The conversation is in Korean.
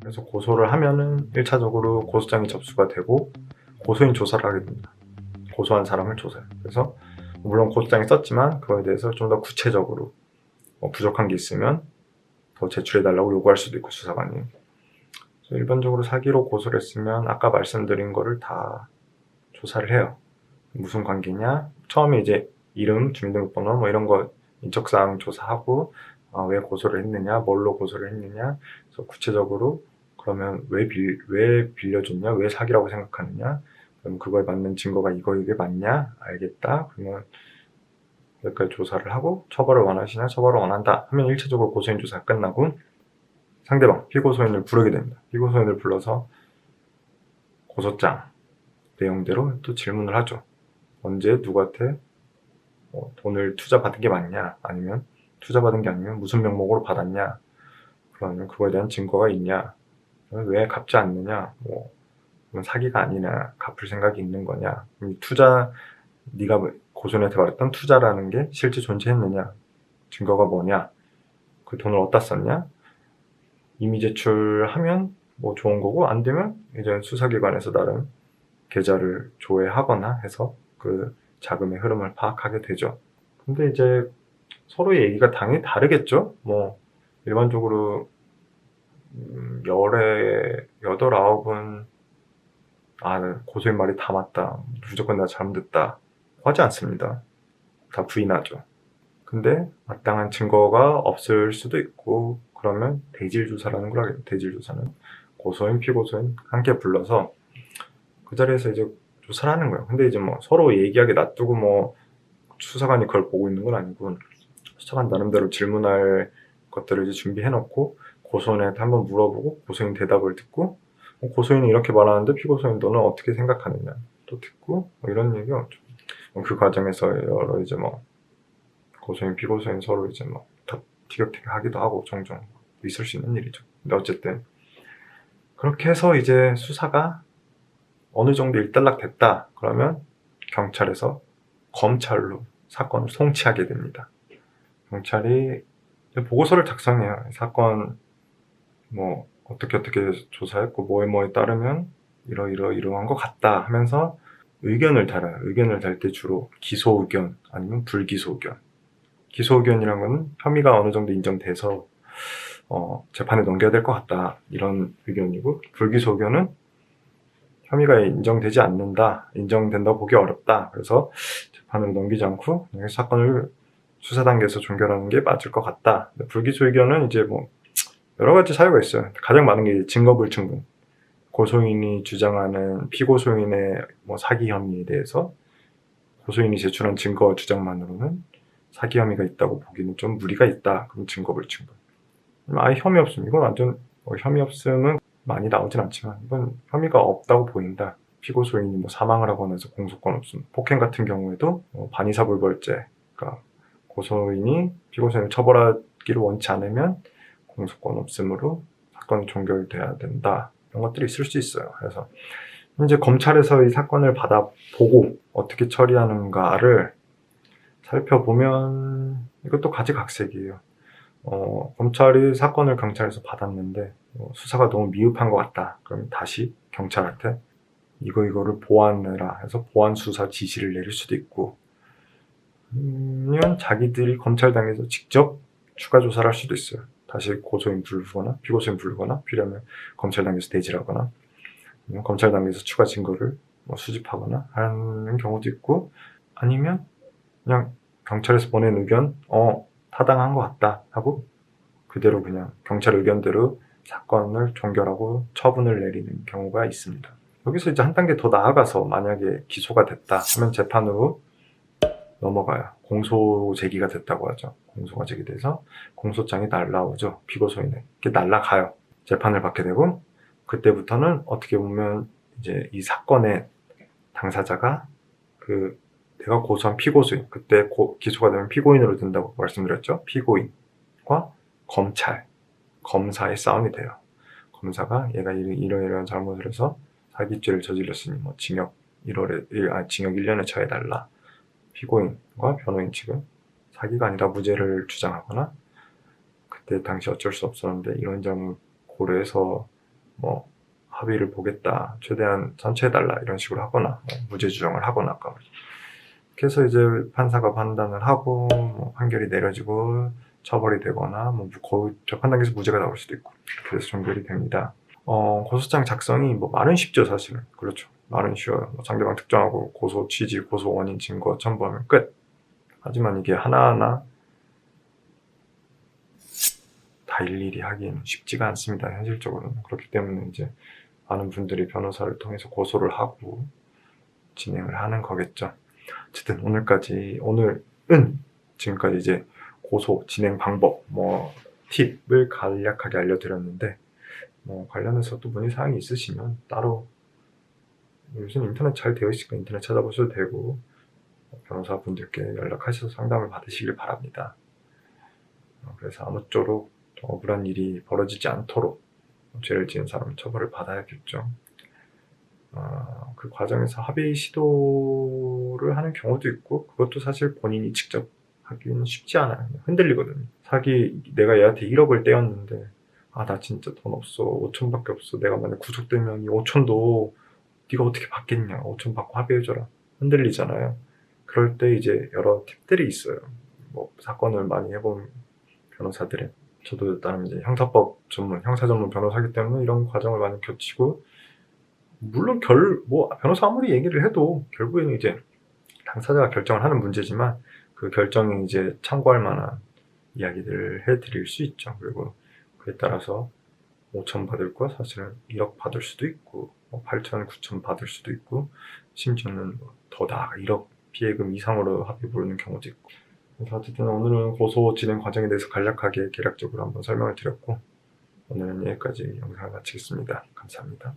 그래서 고소를 하면은 1차적으로 고소장이 접수가 되고 고소인 조사를 하게 됩니다. 고소한 사람을 조사해요. 그래서 물론 고소장에 썼지만 그거에 대해서 좀 더 구체적으로 부족한 게 있으면 더 제출해달라고 요구할 수도 있고, 수사관이. 일반적으로 사기로 고소를 했으면 아까 말씀드린 거를 다 조사를 해요. 무슨 관계냐, 처음에 이제 이름, 주민등록번호 뭐 이런 거 인적사항 조사하고 왜 고소를 했느냐, 뭘로 고소를 했느냐, 그래서 구체적으로 그러면 왜 빌려줬냐, 왜 사기라고 생각하느냐, 그럼 그거에 맞는 증거가 이게 맞냐, 알겠다, 그러면 여기까지 조사를 하고 처벌을 원하시냐, 처벌을 원한다 하면 1차적으로 고소인 조사가 끝나고 상대방, 피고소인을 부르게 됩니다. 피고소인을 불러서 고소장 내용대로 또 질문을 하죠. 언제 누구한테 돈을 투자받은 게 맞냐, 아니면 투자받은 게 아니면 무슨 명목으로 받았냐, 그러면 그거에 대한 증거가 있냐, 왜 갚지 않느냐, 그건 사기가 아니냐, 갚을 생각이 있는 거냐, 투자, 네가 고소인한테 말했던 투자라는 게 실제 존재했느냐, 증거가 뭐냐, 그 돈을 어디다 썼냐, 이미 제출하면 좋은 거고, 안 되면 이제 수사기관에서 나름 계좌를 조회하거나 해서 그 자금의 흐름을 파악하게 되죠. 근데 이제 서로의 얘기가 당연히 다르겠죠. 일반적으로 열에 8, 9은 고소인 말이 다 맞다, 무조건 내가 잘못했다 하지 않습니다. 다 부인하죠. 근데 마땅한 증거가 없을 수도 있고, 그러면 대질조사라는 걸 하게 돼요. 대질조사는 고소인, 피고소인 함께 불러서 그 자리에서 이제 조사를 하는 거예요. 근데 이제 서로 얘기하게 놔두고 수사관이 그걸 보고 있는 건 아니고, 수사관 나름대로 질문할 것들을 이제 준비해놓고 고소인한테 한번 물어보고 고소인 대답을 듣고, 고소인이 이렇게 말하는데 피고소인 너는 어떻게 생각하느냐 또 듣고, 이런 얘기가 그 과정에서 여러 이제 고소인, 피고소인 서로 이제 티격태격하기도 하고 종종 있을 수 있는 일이죠. 근데 어쨌든 그렇게 해서 이제 수사가 어느 정도 일단락 됐다 그러면 경찰에서 검찰로 사건을 송치하게 됩니다. 경찰이 보고서를 작성해요. 사건 어떻게 조사했고 뭐에 따르면 이러한 것 같다 하면서 의견을 달아요. 의견을 달 때 주로 기소 의견 아니면 불기소 의견. 기소 의견이란 건 혐의가 어느 정도 인정돼서 재판에 넘겨야 될 것 같다, 이런 의견이고, 불기소 의견은 혐의가 인정되지 않는다, 인정된다고 보기 어렵다, 그래서 재판으로 넘기지 않고 사건을 수사 단계에서 종결하는 게 맞을 것 같다. 불기소 의견은 이제 여러 가지 사유가 있어요. 가장 많은 게 증거불충분. 고소인이 주장하는 피고소인의 사기 혐의에 대해서 고소인이 제출한 증거 주장만으로는 사기 혐의가 있다고 보기는 좀 무리가 있다. 그럼 증거불충분. 아예 혐의 없음. 이건 완전 혐의 없음은 많이 나오진 않지만 이건 혐의가 없다고 보인다. 피고소인이 사망을 하거나 해서 공소권 없음. 폭행 같은 경우에도 반의사불벌죄. 그러니까 고소인이 피고소인을 처벌하기를 원치 않으면 공소권 없음으로 사건이 종결돼야 된다. 이런 것들이 있을 수 있어요. 그래서 이제 검찰에서 이 사건을 받아보고 어떻게 처리하는가를 살펴보면 이것도 가지각색이에요. 검찰이 사건을 경찰에서 받았는데 수사가 너무 미흡한 것 같다. 그럼 다시 경찰한테 이거를 보완해라 해서 보완 수사 지시를 내릴 수도 있고, 아니면 자기들이 검찰 단계에서 직접 추가 조사를 할 수도 있어요. 다시 고소인 부르거나 피고소인 부르거나, 필요하면 검찰 단계에서 대질하거나, 아니면 검찰 단계에서 추가 증거를 수집하거나 하는 경우도 있고, 아니면 그냥 경찰에서 보낸 의견 타당한 것 같다 하고 그대로 그냥 경찰 의견대로 사건을 종결하고 처분을 내리는 경우가 있습니다. 여기서 이제 한 단계 더 나아가서 만약에 기소가 됐다 하면 재판으로 넘어가요. 공소 제기가 됐다고 하죠. 공소가 제기돼서 공소장이 날라오죠. 피고소인에 이렇게 날라가요. 재판을 받게 되고, 그때부터는 어떻게 보면 이제 이 사건의 당사자가 내가 고소한 피고소인, 그때 기소가 되면 피고인으로 된다고 말씀드렸죠. 피고인과 검찰, 검사의 싸움이 돼요. 검사가 얘가 이러이러한 잘못을 해서 사기죄를 저질렀으니 징역 1년에 처해달라. 피고인과 변호인 측은 사기가 아니라 무죄를 주장하거나, 그때 당시 어쩔 수 없었는데 이런 점을 고려해서 뭐 합의를 보겠다, 최대한 선처해달라 이런 식으로 하거나 무죄 주정을 하거나 그래서 이제 판사가 판단을 하고 뭐 판결이 내려지고 처벌이 되거나 뭐 거의 재판 단계에서 무죄가 나올 수도 있고 그래서 종결이 됩니다. 고소장 작성이 뭐 말은 쉽죠 사실은. 그렇죠, 말은 쉬워요. 뭐 상대방 특정하고 고소 취지, 고소 원인, 증거 첨부하면 끝. 하지만 이게 하나하나 다 일일이 하기에는 쉽지가 않습니다, 현실적으로는. 그렇기 때문에 이제 많은 분들이 변호사를 통해서 고소를 하고 진행을 하는 거겠죠. 어쨌든 오늘은 지금까지 이제 고소 진행 방법, 뭐 팁을 간략하게 알려드렸는데, 뭐 관련해서 또 문의사항이 있으시면 따로, 요즘 인터넷 잘 되어 있으니까 인터넷 찾아보셔도 되고, 변호사분들께 연락하셔서 상담을 받으시길 바랍니다. 그래서 아무쪼록 억울한 일이 벌어지지 않도록 죄를 지은 사람은 처벌을 받아야겠죠. 그 과정에서 합의 시도를 하는 경우도 있고, 그것도 사실 본인이 직접 하기는 쉽지 않아요. 흔들리거든요. 내가 얘한테 1억을 떼었는데, 나 진짜 돈 없어, 5천밖에 없어, 내가 만약 구속되면 이 5천도 네가 어떻게 받겠냐, 5천 받고 합의해줘라. 흔들리잖아요. 그럴 때 이제 여러 팁들이 있어요. 뭐 사건을 많이 해본 변호사들은, 저도 나름 이제 형사 전문 변호사이기 때문에 이런 과정을 많이 겪치고, 물론 변호사 아무리 얘기를 해도 결국에는 이제 당사자가 결정을 하는 문제지만, 그 결정에 이제 참고할 만한 이야기들을 해드릴 수 있죠. 그리고 그에 따라서 5천 받을 거 사실은 1억 받을 수도 있고, 8천, 9천 받을 수도 있고, 심지어는 더 나아가 1억 피해금 이상으로 합의 보는 경우도 있고. 그래서 어쨌든 오늘은 고소 진행 과정에 대해서 간략하게 개략적으로 한번 설명을 드렸고, 오늘은 여기까지 영상을 마치겠습니다. 감사합니다.